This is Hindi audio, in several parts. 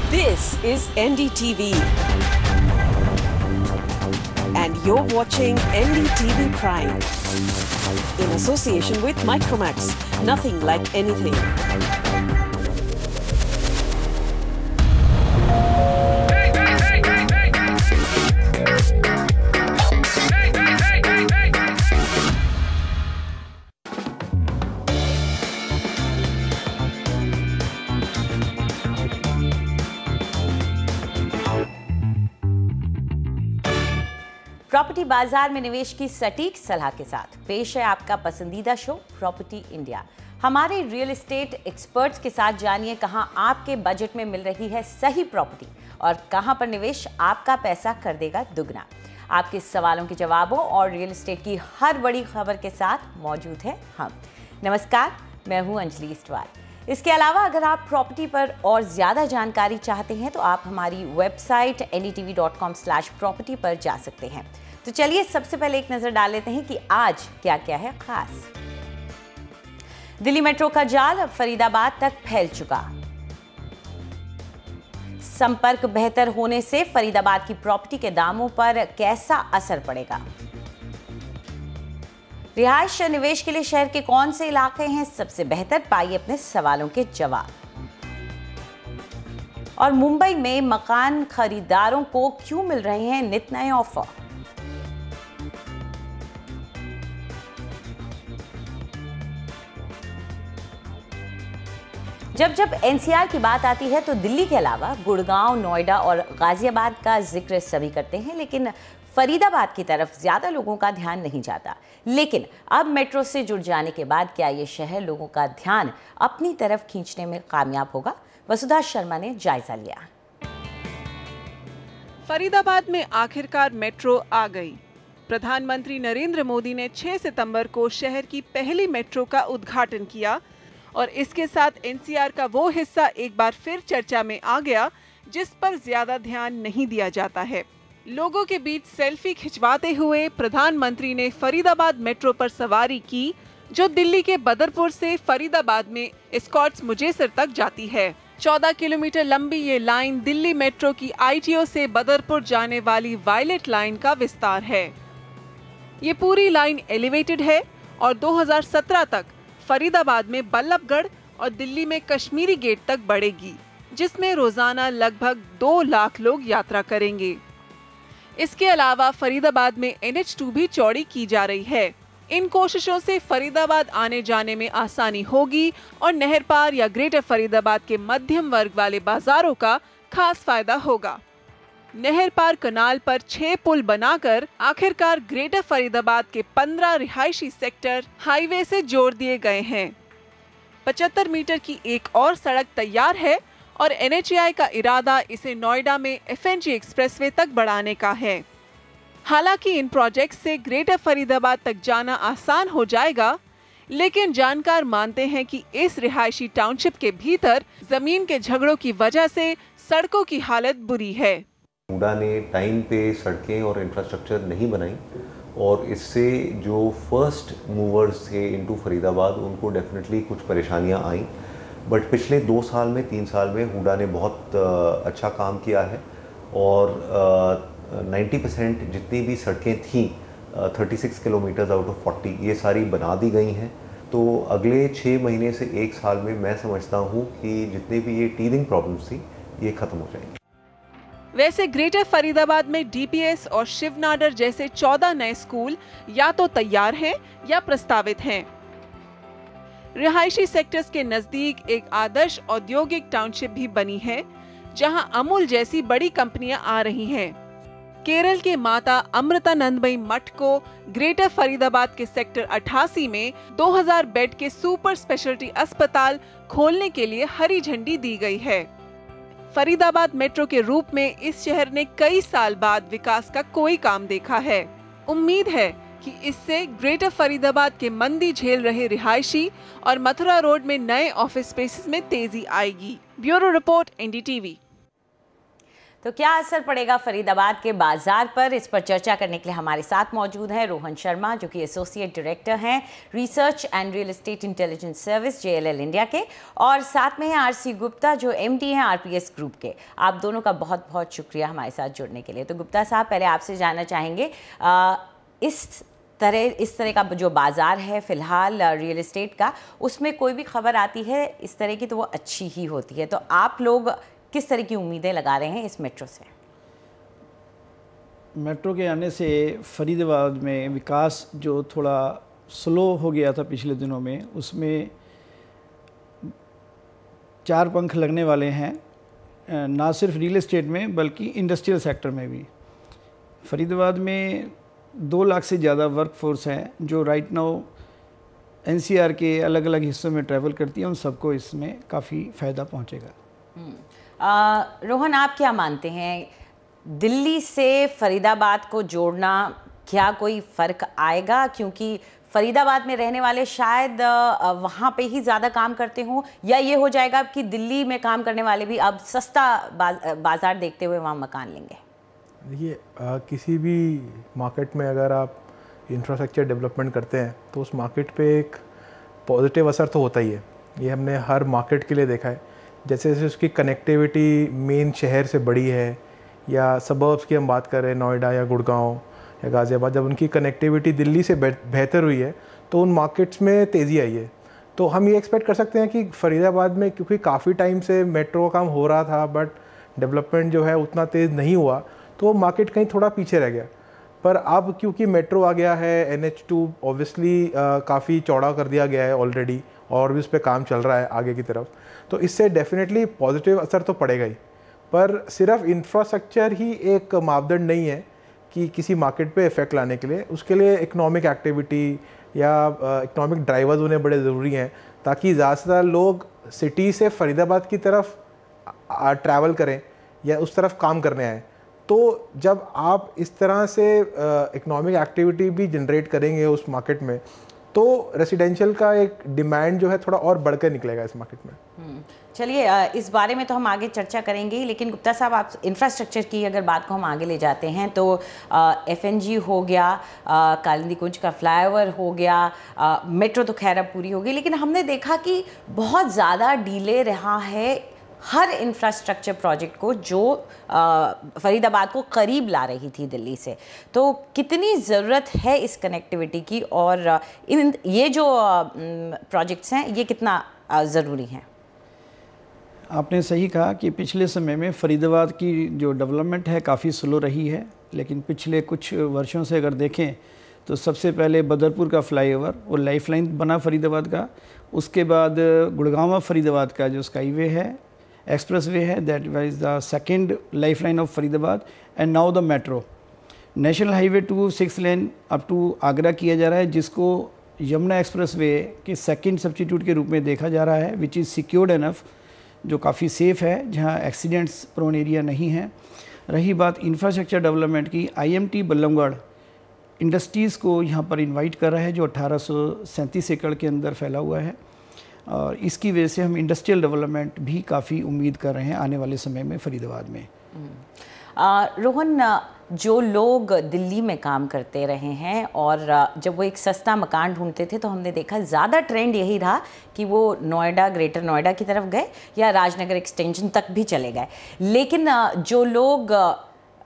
This is NDTV. And you're watching NDTV Prime. In association with Micromax. Nothing like anything. Property बाजार में निवेश की सटीक सलाह के साथ पेश है आपका पसंदीदा शो प्रॉपर्टी इंडिया। हमारे रियल एस्टेट एक्सपर्ट्स के साथ जानिए कहां आपके बजट में मिल रही है सही प्रॉपर्टी और कहां पर निवेश आपका पैसा कर देगा दुगना। आपके सवालों के जवाबों और रियल एस्टेट की हर बड़ी खबर के साथ मौजूद है हम। नमस्कार, मैं हूं अंजलि इस्टवाल। इसके अलावा अगर आप प्रॉपर्टी पर और ज़्यादा जानकारी चाहते हैं तो आप हमारी वेबसाइट ndtv.com/property पर जा सकते हैं। तो चलिए सबसे पहले एक नज़र डाल लेते हैं कि आज क्या क्या है खास। दिल्ली मेट्रो का जाल अब फरीदाबाद तक फैल चुका। संपर्क बेहतर होने से फरीदाबाद की प्रॉपर्टी के दामों पर कैसा असर पड़ेगा। रिहायश निवेश के लिए शहर के कौन से इलाके हैं सबसे बेहतर, पाइए अपने सवालों के जवाब। और मुंबई में मकान खरीदारों को क्यों मिल रहे हैं नित नए ऑफर। जब एनसीआर की बात आती है तो दिल्ली के अलावा गुड़गांव, नोएडा और गाजियाबाद का जिक्र सभी करते हैं, लेकिन फरीदाबाद की तरफ ज्यादा लोगों का ध्यान नहीं जाता। लेकिन अब मेट्रो से जुड़ जाने के बाद क्या ये शहर लोगों का ध्यान अपनी तरफ खींचने में कामयाब होगा? वसुधा शर्मा ने जायजा लिया। फरीदाबाद में आखिरकार मेट्रो आ गई। प्रधानमंत्री नरेंद्र मोदी ने 6 सितंबर को शहर की पहली मेट्रो का उद्घाटन किया और इसके साथ एनसीआर का वो हिस्सा एक बार फिर चर्चा में आ गया जिस पर ज्यादा ध्यान नहीं दिया जाता है। लोगों के बीच सेल्फी खिंचवाते हुए प्रधानमंत्री ने फरीदाबाद मेट्रो पर सवारी की, जो दिल्ली के बदरपुर से फरीदाबाद में एस्कॉर्ट्स मुजेसर तक जाती है। 14 किलोमीटर लंबी ये लाइन दिल्ली मेट्रो की आईटीओ से बदरपुर जाने वाली वायलेट लाइन का विस्तार है। ये पूरी लाइन एलिवेटेड है और 2017 तक फरीदाबाद में बल्लभगढ़ और दिल्ली में कश्मीरी गेट तक बढ़ेगी, जिसमें रोजाना लगभग 2 लाख लोग यात्रा करेंगे। इसके अलावा फरीदाबाद में NH2 भी चौड़ी की जा रही है। इन कोशिशों से फरीदाबाद आने जाने में आसानी होगी और नहर पार या ग्रेटर फरीदाबाद के मध्यम वर्ग वाले बाजारों का खास फायदा होगा। नहर पार कनाल पर 6 पुल बनाकर आखिरकार ग्रेटर फरीदाबाद के 15 रिहायशी सेक्टर हाईवे से जोड़ दिए गए हैं। 75 मीटर की एक और सड़क तैयार है और NHAI का इरादा इसे नोएडा में FNG एक्सप्रेसवे तक बढ़ाने का है। हालांकि इन प्रोजेक्ट से ग्रेटर फरीदाबाद तक जाना आसान हो जाएगा, लेकिन जानकार मानते हैं कि इस रिहायशी टाउनशिप के भीतर जमीन के झगड़ों की वजह से सड़कों की हालत बुरी है। हुडा ने टाइम पे सड़कें और इंफ्रास्ट्रक्चर नहीं बनाई और इससे जो फर्स्ट मूवर्स थे इनटू फरीदाबाद उनको डेफिनेटली कुछ परेशानियां आई। बट पिछले 2 साल में 3 साल में हुडा ने बहुत अच्छा काम किया है और 90% जितनी भी सड़कें थीं 36 किलोमीटर आउट ऑफ 40 ये सारी बना दी गई हैं। तो अगले 6 महीने से 1 साल में मैं समझता हूँ कि जितने भी ये टीथिंग प्रॉब्लम्स थी ये खत्म हो जाएंगी। वैसे ग्रेटर फरीदाबाद में DPS और शिवनाडर जैसे 14 नए स्कूल या तो तैयार हैं या प्रस्तावित हैं। रिहायशी सेक्टर्स के नजदीक एक आदर्श औद्योगिक टाउनशिप भी बनी है, जहां अमूल जैसी बड़ी कंपनियां आ रही हैं। केरल के माता अमृतानंदमयी मठ को ग्रेटर फरीदाबाद के सेक्टर 88 में 2000 बेड के सुपर स्पेशलिटी अस्पताल खोलने के लिए हरी झंडी दी गई है। फरीदाबाद मेट्रो के रूप में इस शहर ने कई साल बाद विकास का कोई काम देखा है। उम्मीद है कि इससे ग्रेटर फरीदाबाद के मंदी झेल रहे रिहायशी और मथुरा रोड में नए ऑफिस स्पेसेस में तेजी आएगी। Bureau report NDTV। तो क्या असर पड़ेगा फरीदाबाद के बाजार पर, इस पर चर्चा करने के लिए हमारे साथ मौजूद हैं रोहन शर्मा, जो कि एसोसिएट डायरेक्टर हैं research and real estate intelligence service JLL India के, और साथ में हैं RC गुप्ता, जो MD हैं RPS ग्रुप के। आप दोनों का बहुत बहुत शुक्रिया हमारे साथ जुड़ने के लिए। तो गुप्ता साहब, पहले आपसे जानना चाहेंगे, इस तरह का जो बाज़ार है फ़िलहाल रियल एस्टेट का, उसमें कोई भी खबर आती है इस तरह की तो वो अच्छी ही होती है। तो आप लोग किस तरह की उम्मीदें लगा रहे हैं इस मेट्रो से? मेट्रो के आने से फरीदाबाद में विकास जो थोड़ा स्लो हो गया था पिछले दिनों में, उसमें 4 पंख लगने वाले हैं, ना सिर्फ रियल एस्टेट में बल्कि इंडस्ट्रियल सेक्टर में भी। फरीदाबाद में 2 लाख से ज़्यादा वर्क फोर्स है जो राइट नाउ NCR के अलग अलग हिस्सों में ट्रैवल करती है, उन सबको इसमें काफ़ी फ़ायदा पहुंचेगा। रोहन, आप क्या मानते हैं, दिल्ली से फरीदाबाद को जोड़ना क्या कोई फ़र्क आएगा? क्योंकि फरीदाबाद में रहने वाले शायद वहाँ पे ही ज़्यादा काम करते हों, या ये हो जाएगा कि दिल्ली में काम करने वाले भी अब सस्ता बाज़ार देखते हुए वहाँ मकान लेंगे? देखिए, किसी भी मार्केट में अगर आप इंफ्रास्ट्रक्चर डेवलपमेंट करते हैं तो उस मार्केट पे एक पॉजिटिव असर तो होता ही है। ये हमने हर मार्केट के लिए देखा है। जैसे जैसे उसकी कनेक्टिविटी मेन शहर से बड़ी है, या सबर्ब्स की हम बात करें, नोएडा या गुड़गांव या गाज़ियाबाद, जब उनकी कनेक्टिविटी दिल्ली से बेहतर हुई है तो उन मार्केट्स में तेज़ी आई है। तो हम ये एक्सपेक्ट कर सकते हैं कि फ़रीदाबाद में, क्योंकि काफ़ी टाइम से मेट्रो का काम हो रहा था बट डेवलपमेंट जो है उतना तेज़ नहीं हुआ, तो वो मार्केट कहीं थोड़ा पीछे रह गया। पर अब क्योंकि मेट्रो आ गया है, NH2 ऑब्वियसली काफ़ी चौड़ा कर दिया गया है ऑलरेडी, और भी उस पर काम चल रहा है आगे की तरफ, तो इससे डेफिनेटली पॉजिटिव असर तो पड़ेगा ही। पर सिर्फ इंफ्रास्ट्रक्चर ही एक मापदंड नहीं है कि किसी मार्केट पे इफेक्ट लाने के लिए। उसके लिए इकोनॉमिक एक्टिविटी या इकोनॉमिक ड्राइवर्स होने बड़े ज़रूरी हैं, ताकि ज़्यादा से ज़्यादा लोग सिटी से फरीदाबाद की तरफ ट्रैवल करें या उस तरफ काम करने आएँ। तो जब आप इस तरह से इकोनॉमिक एक्टिविटी भी जनरेट करेंगे उस मार्केट में, तो रेसिडेंशियल का एक डिमांड जो है थोड़ा और बढ़कर निकलेगा इस मार्केट में। चलिए, इस बारे में तो हम आगे चर्चा करेंगे, लेकिन गुप्ता साहब, आप इंफ्रास्ट्रक्चर की अगर बात को हम आगे ले जाते हैं तो FNG हो गया, कालिंदी कुंज का फ्लाईओवर हो गया, मेट्रो तो खैर अब पूरी हो गई, लेकिन हमने देखा कि बहुत ज़्यादा डिले रहा है हर इंफ्रास्ट्रक्चर प्रोजेक्ट को जो फरीदाबाद को करीब ला रही थी दिल्ली से। तो कितनी ज़रूरत है इस कनेक्टिविटी की, और ये जो प्रोजेक्ट्स हैं ये कितना ज़रूरी हैं? आपने सही कहा कि पिछले समय में फरीदाबाद की जो डेवलपमेंट है काफ़ी स्लो रही है, लेकिन पिछले कुछ वर्षों से अगर देखें तो सबसे पहले बदरपुर का फ्लाईओवर वो लाइफलाइन बना फरीदाबाद का, उसके बाद गुड़गांव फरीदाबाद का जो स्काईवे है, एक्सप्रेसवे है, that was the second lifeline of Faridabad, and now the metro. National highway 2 6 lane up to Agra किया जा रहा है, जिसको यमुना एक्सप्रेसवे के सेकंड सब्स्टिट्यूट के रूप में देखा जा रहा है, विच इज़ सिक्योर्ड एनफ, जो काफ़ी सेफ़ है, जहाँ एक्सीडेंट्स प्रोन एरिया नहीं है। रही बात इंफ्रास्ट्रक्चर डेवलपमेंट की, IMT बल्लमगढ़ इंडस्ट्रीज़ को यहाँ पर इनवाइट कर रहा है, जो 1837 एकड़ के अंदर फैला हुआ है, और इसकी वजह से हम इंडस्ट्रियल डेवलपमेंट भी काफ़ी उम्मीद कर रहे हैं आने वाले समय में फरीदाबाद में। रोहन, जो लोग दिल्ली में काम करते रहे हैं और जब वो एक सस्ता मकान ढूंढते थे, तो हमने देखा ज़्यादा ट्रेंड यही रहा कि वो नोएडा, ग्रेटर नोएडा की तरफ गए या राजनगर एक्सटेंशन तक भी चले गए। लेकिन जो लोग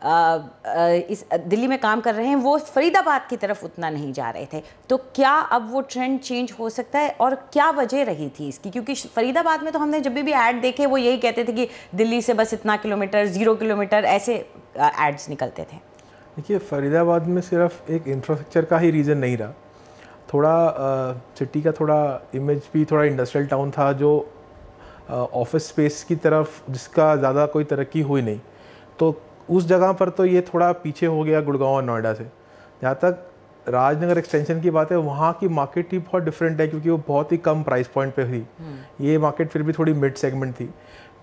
इस दिल्ली में काम कर रहे हैं वो फरीदाबाद की तरफ उतना नहीं जा रहे थे। तो क्या अब वो ट्रेंड चेंज हो सकता है, और क्या वजह रही थी इसकी? क्योंकि फरीदाबाद में तो हमने जब भी ऐड देखे वो यही कहते थे कि दिल्ली से बस इतना किलोमीटर, 0 किलोमीटर, ऐसे एड्स निकलते थे। देखिए, फरीदाबाद में सिर्फ एक इंफ्रास्ट्रक्चर का ही रीज़न नहीं रहा, थोड़ा सिटी का थोड़ा इमेज भी थोड़ा इंडस्ट्रियल टाउन था, जो ऑफिस स्पेस की तरफ जिसका ज़्यादा कोई तरक्की हुई नहीं, तो उस जगह पर तो ये थोड़ा पीछे हो गया गुड़गांव और नोएडा से। जहाँ तक राजनगर एक्सटेंशन की बात है, वहाँ की मार्केट ही बहुत डिफरेंट है, क्योंकि वो बहुत ही कम प्राइस पॉइंट पे थी। ये मार्केट फिर भी थोड़ी मिड सेगमेंट थी,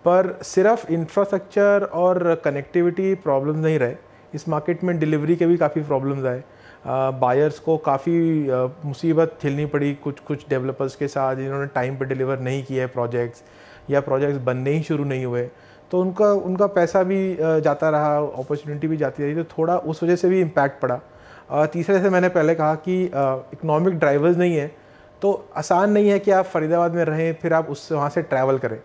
पर सिर्फ इंफ्रास्ट्रक्चर और कनेक्टिविटी प्रॉब्लम नहीं रहे, इस मार्केट में डिलीवरी के भी काफ़ी प्रॉब्लम्स आए। बायर्स को काफ़ी मुसीबत झेलनी पड़ी कुछ डेवलपर्स के साथ, जिन्होंने टाइम पे डिलीवर नहीं किया है प्रोजेक्ट्स, या प्रोजेक्ट्स बनने ही शुरू नहीं हुए। तो उनका पैसा भी जाता रहा, अपॉर्चुनिटी भी जाती रही, तो थोड़ा उस वजह से भी इम्पैक्ट पड़ा। तीसरे से मैंने पहले कहा कि इकोनॉमिक ड्राइवर्स नहीं है, तो आसान नहीं है कि आप फरीदाबाद में रहें फिर आप उससे वहाँ से ट्रैवल करें।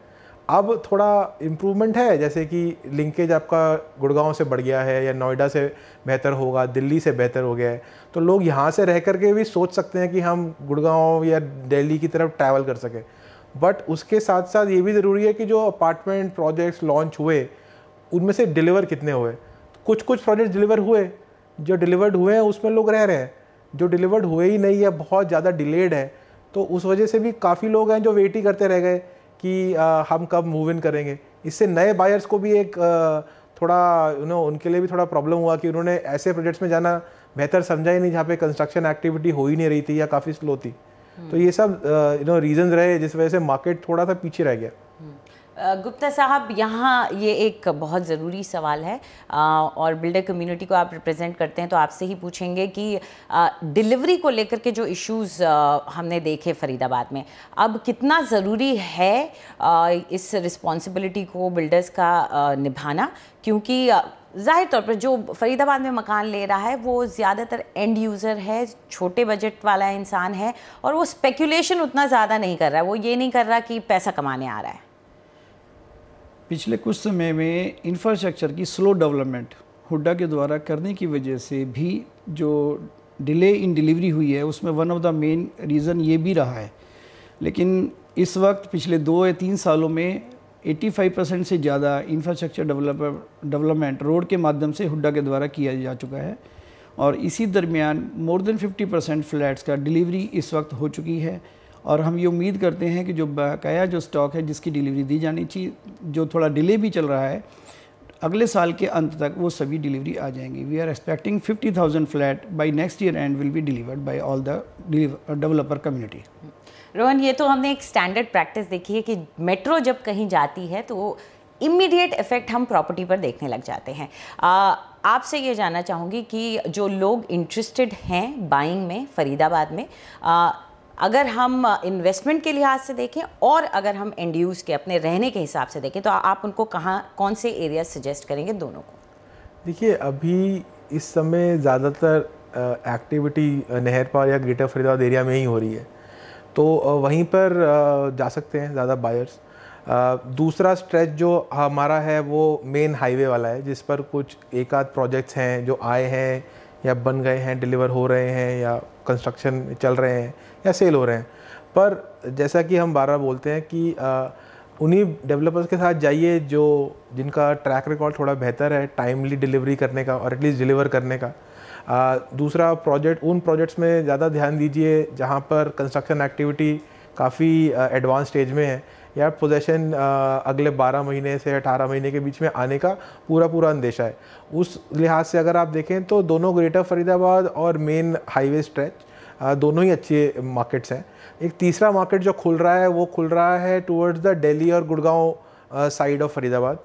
अब थोड़ा इम्प्रूवमेंट है, जैसे कि लिंकेज आपका गुड़गांव से बढ़ गया है या नोएडा से बेहतर होगा, दिल्ली से बेहतर हो गया है, तो लोग यहाँ से रह कर के भी सोच सकते हैं कि हम गुड़गांव या दिल्ली की तरफ ट्रैवल कर सकें। बट उसके साथ साथ ये भी ज़रूरी है कि जो अपार्टमेंट प्रोजेक्ट्स लॉन्च हुए उनमें से डिलीवर कितने हुए। कुछ प्रोजेक्ट्स डिलीवर हुए, जो डिलीवर्ड हुए हैं उसमें लोग रह रहे हैं, जो डिलीवर्ड हुए ही नहीं या बहुत ज़्यादा डिलेड है, तो उस वजह से भी काफ़ी लोग हैं जो वेट ही करते रह गए कि हम कब मूव इन करेंगे। इससे नए बायर्स को भी एक थोड़ा उनके लिए भी थोड़ा प्रॉब्लम हुआ कि उन्होंने ऐसे प्रोजेक्ट्स में जाना बेहतर समझा ही नहीं जहाँ पे कंस्ट्रक्शन एक्टिविटी हो ही नहीं रही थी या काफ़ी स्लो थी। तो ये सब रीजंस रहे जिस वजह से मार्केट थोड़ा सा पीछे रह गया। गुप्ता साहब, यहाँ ये एक बहुत ज़रूरी सवाल है और बिल्डर कम्युनिटी को आप रिप्रेजेंट करते हैं, तो आपसे ही पूछेंगे कि डिलीवरी को लेकर के जो इश्यूज़ हमने देखे फरीदाबाद में, अब कितना ज़रूरी है इस रिस्पॉन्सिबिलिटी को बिल्डर्स का निभाना, क्योंकि ज़ाहिर तौर पर जो फरीदाबाद में मकान ले रहा है वो ज़्यादातर एंड यूज़र है, छोटे बजट वाला इंसान है और वो स्पेकुलेशन उतना ज़्यादा नहीं कर रहा है, वो ये नहीं कर रहा कि पैसा कमाने आ रहा है। पिछले कुछ समय में इंफ्रास्ट्रक्चर की स्लो डेवलपमेंट हुड्डा के द्वारा करने की वजह से भी जो डिले इन डिलीवरी हुई है उसमें one of the main reason ये भी रहा है। लेकिन इस वक्त पिछले 2 या 3 सालों में 85% से ज़्यादा इंफ्रास्ट्रक्चर डेवलपमेंट रोड के माध्यम से हुड्डा के द्वारा किया जा चुका है और इसी दरमियान मोर देन 50% फ्लैट्स का डिलीवरी इस वक्त हो चुकी है और हम ये उम्मीद करते हैं कि जो बकाया जो स्टॉक है जिसकी डिलीवरी दी जानी चाहिए, जो थोड़ा डिले भी चल रहा है, अगले साल के अंत तक वो सभी डिलीवरी आ जाएंगी। We are expecting 50,000 flat by next year and will be delivered by all the developer community. Rohan, ये तो हमने एक स्टैंडर्ड प्रैक्टिस देखी है कि मेट्रो जब कहीं जाती है तो इमीडिएट इफेक्ट हम प्रॉपर्टी पर देखने लग जाते हैं। आपसे ये जानना चाहूँगी कि जो लोग इंटरेस्टेड हैं बाइंग में फरीदाबाद में, अगर हम इन्वेस्टमेंट के लिहाज से देखें और अगर हम एंड यूज़ के अपने रहने के हिसाब से देखें, तो आप उनको कौन से एरिया सजेस्ट करेंगे दोनों को? देखिए, अभी इस समय ज़्यादातर एक्टिविटी नहर पार या ग्रेटर फरीदाबाद एरिया में ही हो रही है, तो वहीं पर जा सकते हैं ज़्यादा बायर्स। दूसरा स्ट्रेच जो हमारा है वो मेन हाईवे वाला है, जिस पर कुछ एक आध प्रोजेक्ट्स हैं जो आए हैं या बन गए हैं, डिलीवर हो रहे हैं या कंस्ट्रक्शन चल रहे हैं या सेल हो रहे हैं। पर जैसा कि हम बार बार बोलते हैं कि उन्हीं डेवलपर्स के साथ जाइए जिनका ट्रैक रिकॉर्ड थोड़ा बेहतर है टाइमली डिलीवरी करने का और एटलीस्ट डिलीवर करने का। दूसरा उन प्रोजेक्ट्स में ज़्यादा ध्यान दीजिए जहाँ पर कंस्ट्रक्शन एक्टिविटी काफ़ी एडवांस स्टेज में है या पोजेशन अगले 12 महीने से 18 महीने के बीच में आने का पूरा अंदेशा है। उस लिहाज से अगर आप देखें तो दोनों ग्रेटर फरीदाबाद और मेन हाईवे स्ट्रेच दोनों ही अच्छे मार्केट्स हैं। एक तीसरा मार्केट जो खुल रहा है टुवर्ड्स द दिल्ली और Gurgaon side of Faridabad,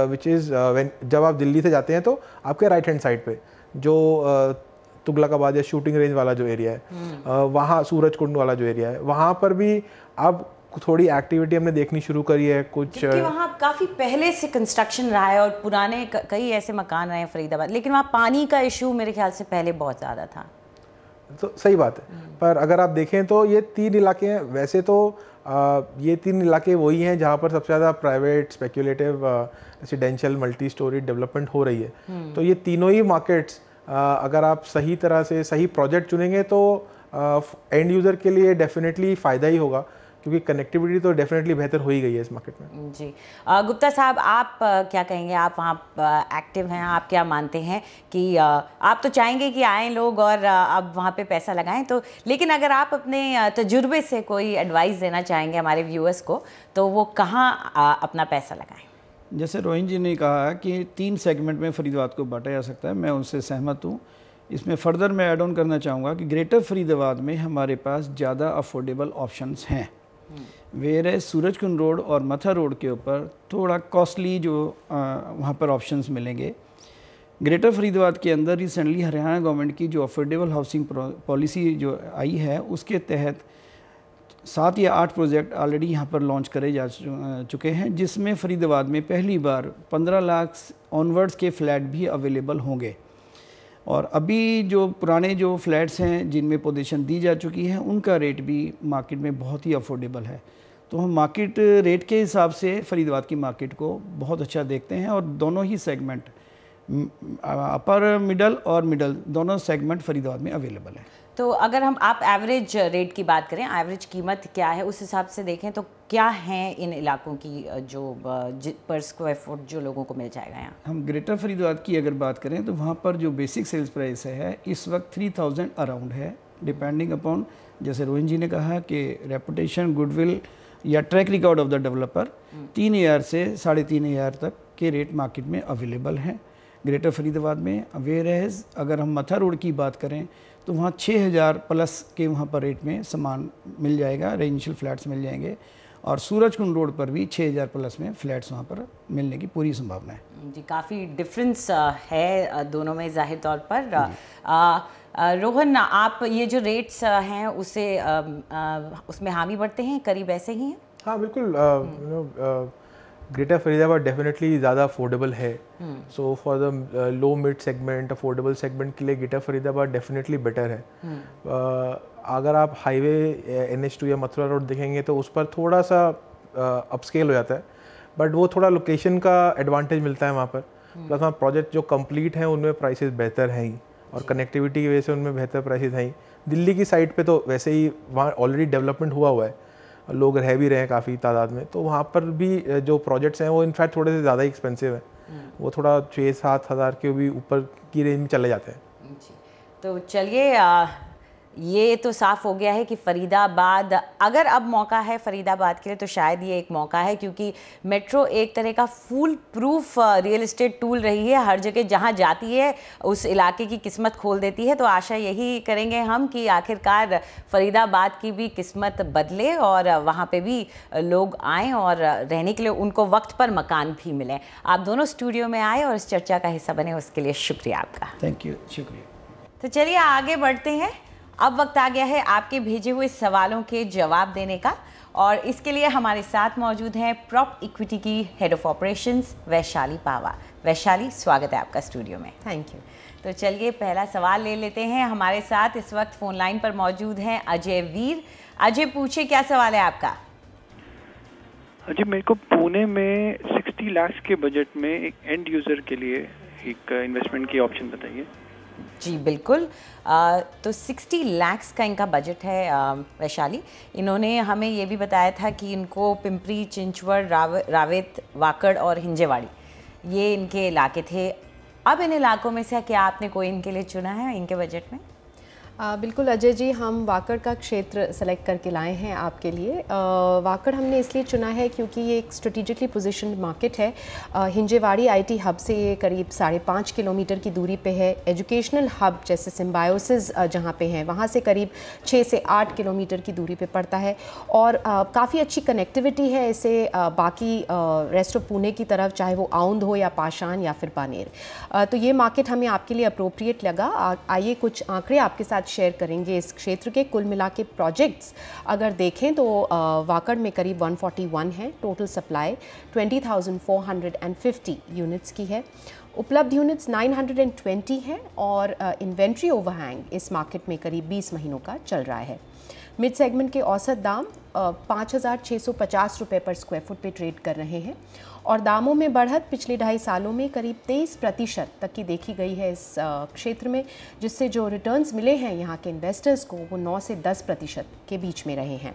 which is जब आप दिल्ली से जाते हैं तो आपके राइट हैंड साइड पे जो तुगलकाबाद या शूटिंग रेंज वाला जो एरिया है, वहाँ सूरज कुंड वाला जो एरिया है, वहाँ पर भी अब थोड़ी एक्टिविटी हमने देखनी शुरू करी है। कुछ वहाँ काफ़ी पहले से कंस्ट्रक्शन रहा है और पुराने कई ऐसे मकान रहे हैं फरीदाबाद, लेकिन वहाँ पानी का इशू मेरे ख्याल से पहले बहुत ज़्यादा था। तो सही बात है, पर अगर आप देखें तो ये 3 इलाके हैं। वैसे तो ये 3 इलाके वही हैं जहाँ पर सबसे ज़्यादा private speculative residential multi storey development हो रही है। तो ये तीनों ही मार्केट्स अगर आप सही तरह से सही प्रोजेक्ट चुनेंगे तो एंड यूज़र के लिए डेफिनेटली फ़ायदा ही होगा, क्योंकि कनेक्टिविटी तो डेफिनेटली बेहतर हो ही गई है इस मार्केट में। जी, गुप्ता साहब, आप क्या कहेंगे? आप वहाँ एक्टिव हैं, आप क्या मानते हैं कि आप तो चाहेंगे कि आएँ लोग और अब वहाँ पे पैसा लगाएं, तो लेकिन अगर आप अपने तजुर्बे से कोई एडवाइस देना चाहेंगे हमारे व्यूअर्स को, तो वो कहाँ अपना पैसा लगाएं? जैसे रोहिन जी ने कहा कि 3 सेगमेंट में फरीदाबाद को बांटा जा सकता है, मैं उनसे सहमत हूँ। इसमें फर्दर मैं ऐड ऑन करना चाहूँगा कि ग्रेटर फरीदाबाद में हमारे पास ज़्यादा अफोर्डेबल ऑप्शंस हैं, वेयर सूरजकुंड रोड और मथा रोड के ऊपर थोड़ा कॉस्टली जो वहाँ पर ऑप्शंस मिलेंगे। ग्रेटर फरीदाबाद के अंदर रिसेंटली हरियाणा गवर्नमेंट की जो अफोर्डेबल हाउसिंग पॉलिसी जो आई है उसके तहत 7 या 8 प्रोजेक्ट ऑलरेडी यहाँ पर लॉन्च करे जा चुके हैं, जिसमें फरीदाबाद में पहली बार 15 लाख ऑनवर्ड्स के फ्लैट भी अवेलेबल होंगे। और अभी जो पुराने जो फ्लैट्स हैं जिनमें पोजीशन दी जा चुकी है, उनका रेट भी मार्केट में बहुत ही अफोर्डेबल है। तो हम मार्केट रेट के हिसाब से फरीदाबाद की मार्केट को बहुत अच्छा देखते हैं, और दोनों ही सेगमेंट, अपर मिडल और मिडल, दोनों सेगमेंट फरीदाबाद में अवेलेबल है। तो अगर हम आप एवरेज रेट की बात करें, एवरेज कीमत क्या है उस हिसाब से देखें तो क्या है इन इलाकों की जो पर स्क्वायर फुट जो लोगों को मिल जाएगा यहाँ? हम ग्रेटर फरीदाबाद की अगर बात करें तो वहाँ पर जो बेसिक सेल्स प्राइस है इस वक्त 3000 अराउंड है, डिपेंडिंग अपॉन, जैसे रोहन जी ने कहा कि रेपुटेशन, गुडविल या track record of the developer, 3000 से 3500 तक के रेट मार्केट में अवेलेबल हैं ग्रेटर फरीदाबाद में। वेयरएज अगर हम मथा रोड की बात करें तो वहाँ 6000 प्लस के वहाँ पर रेट में सामान मिल जाएगा, रेजिडेंशियल फ्लैट्स मिल जाएंगे, और सूरजकुंड रोड पर भी 6000 प्लस में फ्लैट्स वहाँ पर मिलने की पूरी संभावना है। जी, काफ़ी डिफरेंस है दोनों में जाहिर तौर पर। रोहन, आप ये जो रेट्स हैं उसे उसमें हामी बढ़ते हैं, करीब ऐसे ही हैं? हाँ बिल्कुल, ग्रेटर फरीदाबाद डेफिनेटली ज़्यादा अफोर्डेबल है। So for the low mid segment, affordable segment के लिए ग्रेटर फरीदाबाद डेफिनेटली बेटर है। अगर आप हाईवे NH2 या मथुरा रोड देखेंगे तो उस पर थोड़ा सा अपस्केल हो जाता है, बट वो थोड़ा लोकेशन का एडवांटेज मिलता है वहाँ पर। प्लस वहाँ प्रोजेक्ट जो कंप्लीट हैं उनमें प्राइसेस बेहतर हैं ही, और कनेक्टिविटी की वजह से उनमें बेहतर प्राइसेस हैं ही। दिल्ली की साइड पे तो वैसे ही वहाँ ऑलरेडी डेवलपमेंट हुआ है, लोग रह भी रहे हैं काफ़ी तादाद में, तो वहाँ पर भी जो प्रोजेक्ट्स हैं वो इनफैक्ट थोड़े से ज़्यादा एक्सपेंसिव है। वो थोड़ा 6-7 हज़ार के भी ऊपर की रेंज में चले जाते हैं। तो चलिए, ये तो साफ हो गया है कि फरीदाबाद, अगर अब मौका है फरीदाबाद के लिए तो शायद ये एक मौका है, क्योंकि मेट्रो एक तरह का फूल प्रूफ रियल एस्टेट टूल रही है। हर जगह जहाँ जाती है उस इलाके की किस्मत खोल देती है। तो आशा यही करेंगे हम कि आखिरकार फरीदाबाद की भी किस्मत बदले और वहाँ पे भी लोग आएँ और रहने के लिए उनको वक्त पर मकान भी मिले। आप दोनों स्टूडियो में आए और इस चर्चा का हिस्सा बने, उसके लिए शुक्रिया आपका। थैंक यू, शुक्रिया। तो चलिए आगे बढ़ते हैं। अब वक्त आ गया है आपके भेजे हुए सवालों के जवाब देने का, और इसके लिए हमारे साथ मौजूद हैं प्रॉप इक्विटी की हेड ऑफ ऑपरेशंस वैशाली पावा। वैशाली, स्वागत है आपका स्टूडियो में। Thank you. तो चलिए पहला सवाल ले लेते हैं। हमारे साथ इस वक्त फ़ोन लाइन पर मौजूद हैं अजय वीर। अजय, पूछिए, क्या सवाल है आपका? अजय, मेरे को पुणे में 60 लाख के बजट में एक एंड यूज़र के लिए एक इन्वेस्टमेंट की ऑप्शन बताइए। जी बिल्कुल। तो 60 लाख का इनका बजट है वैशाली। इन्होंने हमें ये भी बताया था कि इनको पिंपरी चिंचवड़, रावेत, वाकड़ और हिंजेवाड़ी ये इनके इलाके थे। अब इन इलाकों में से क्या आपने कोई इनके लिए चुना है इनके बजट में? बिल्कुल अजय जी, हम वाकड़ का क्षेत्र सेलेक्ट करके लाए हैं आपके लिए। वाकड़ हमने इसलिए चुना है क्योंकि ये एक स्ट्रेटिजिकली पोजीशन्ड मार्केट है। हिंजेवाड़ी IT हब से ये करीब 5.5 किलोमीटर की दूरी पे है। एजुकेशनल हब जैसे सिम्बायोसिस जहाँ पे है वहाँ से करीब 6 से 8 किलोमीटर की दूरी पे पड़ता है, और काफ़ी अच्छी कनेक्टिविटी है इसे बाकी रेस्ट ऑफ पुणे की तरफ, चाहे वो आउंद हो या पाषाण या फिर बानेर। तो ये मार्केट हमें आपके लिए अप्रोप्रिएट लगा। आइए कुछ आंकड़े आपके साथ शेयर करेंगे इस क्षेत्र के। कुल मिला के प्रोजेक्ट्स अगर देखें तो वाकड़ में करीब 141 है। टोटल सप्लाई 20,450 यूनिट्स की है। उपलब्ध यूनिट्स 920 है, और इन्वेंट्री ओवरहैंग इस मार्केट में करीब 20 महीनों का चल रहा है। मिड सेगमेंट के औसत दाम 5,650 रुपये पर स्क्वायर फुट पे ट्रेड कर रहे हैं, और दामों में बढ़त पिछले 2.5 सालों में करीब 23% तक की देखी गई है इस क्षेत्र में, जिससे जो रिटर्न्स मिले हैं यहाँ के इन्वेस्टर्स को वो 9 से 10% के बीच में रहे हैं।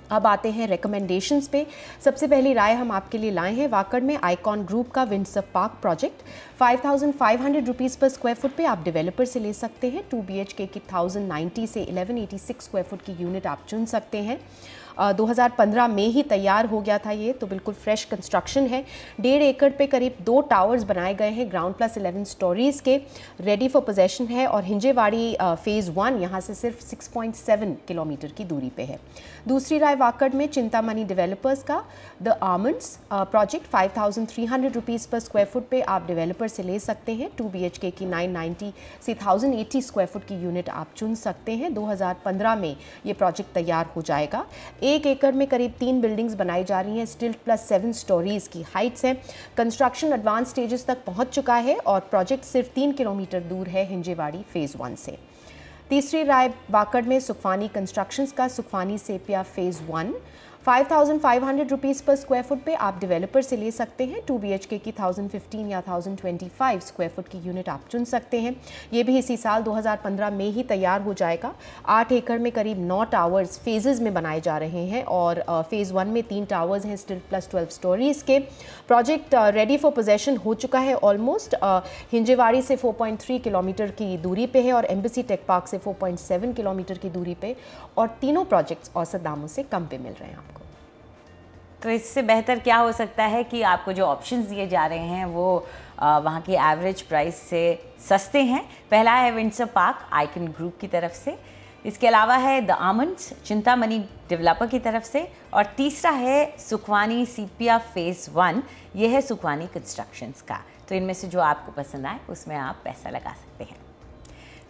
अब आते हैं रिकमेंडेशंस पे। सबसे पहली राय हम आपके लिए लाए हैं वाकड़ में आइकॉन ग्रुप का विंडसर पार्क प्रोजेक्ट। 5,500 रुपीज़ पर स्क्वायर फुट पे आप डेवलपर से ले सकते हैं। 2 BHK की 1,090 से 1,186 स्क्वायर फुट की यूनिट आप चुन सकते हैं। 2015 में ही तैयार हो गया था ये, तो बिल्कुल फ्रेश कंस्ट्रक्शन है। 1.5 एकड़ पे करीब 2 टावर्स बनाए गए हैं ग्राउंड प्लस 11 स्टोरीज़ के, रेडी फॉर पोजेशन है। और हिंजेवाड़ी फ़ेज़ 1 यहाँ से सिर्फ 6.7 किलोमीटर की दूरी पे है। दूसरी राय वाकड़ में चिंतामणि डेवलपर्स का द आमंड्स प्रोजेक्ट 5,300 रुपीज़ पर स्क्वायर फुट पे आप डेवलपर से ले सकते हैं। 2 BHK की 990 से 1,080 स्क्वायर फुट की यूनिट आप चुन सकते हैं। 2015 में ये प्रोजेक्ट तैयार हो जाएगा। 1 एकड़ में करीब 3 बिल्डिंग्स बनाई जा रही हैं, स्टिल प्लस 7 स्टोरीज़ की हाइट्स हैं। कंस्ट्रक्शन एडवांस स्टेजेस तक पहुंच चुका है और प्रोजेक्ट सिर्फ 3 किलोमीटर दूर है हिंजेवाड़ी फ़ेज़ 1 से। तीसरी राय वाकड़ में सुखवानी कंस्ट्रक्शंस का सुखवानी सेपिया फ़ेज़ 1 5,500 रुपीज़ पर स्क्वायर फुट पे आप डेवलपर से ले सकते हैं। 2 BHK की 1,015 या 1,025 स्क्वायर फुट की यूनिट आप चुन सकते हैं। ये भी इसी साल 2015 में ही तैयार हो जाएगा। 8 एकड़ में करीब 9 टावर्स फेजेज़ में बनाए जा रहे हैं और फ़ेज़ 1 में 3 टावर्स हैं स्टिल प्लस 12 स्टोरीज़ के। प्रोजेक्ट रेडी फॉर पोजेशन हो चुका है ऑलमोस्ट। हिंजेवाड़ी से 4.3 किलोमीटर की दूरी पे है और एम्बेसी टेक पार्क से 4.7 किलोमीटर की दूरी पे, और तीनों प्रोजेक्ट्स औसत दामों से कम पे मिल रहे हैं आपको। तो इससे बेहतर क्या हो सकता है कि आपको जो ऑप्शंस दिए जा रहे हैं वो वहाँ की एवरेज प्राइस से सस्ते हैं। पहला है विंडसर पार्क आइकन ग्रुप की तरफ से, इसके अलावा है द आमंड्स चिंतामणि डेवलपर की तरफ से, और तीसरा है सुखवानी सीपिया फ़ेज़ 1, ये है सुखवानी कंस्ट्रक्शंस का। तो इनमें से जो आपको पसंद आए उसमें आप पैसा लगा सकते हैं।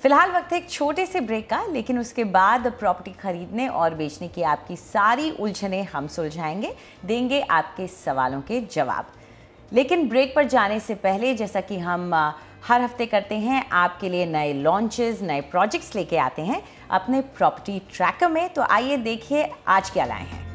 फिलहाल वक्त है एक छोटे से ब्रेक का, लेकिन उसके बाद प्रॉपर्टी खरीदने और बेचने की आपकी सारी उलझनें हम सुलझाएंगे, देंगे आपके सवालों के जवाब। लेकिन ब्रेक पर जाने से पहले, जैसा कि हम हर हफ्ते करते हैं, आपके लिए नए लॉन्चेस, नए प्रोजेक्ट्स लेके आते हैं अपने प्रॉपर्टी ट्रैकर में। तो आइए देखिए आज क्या लाए हैं।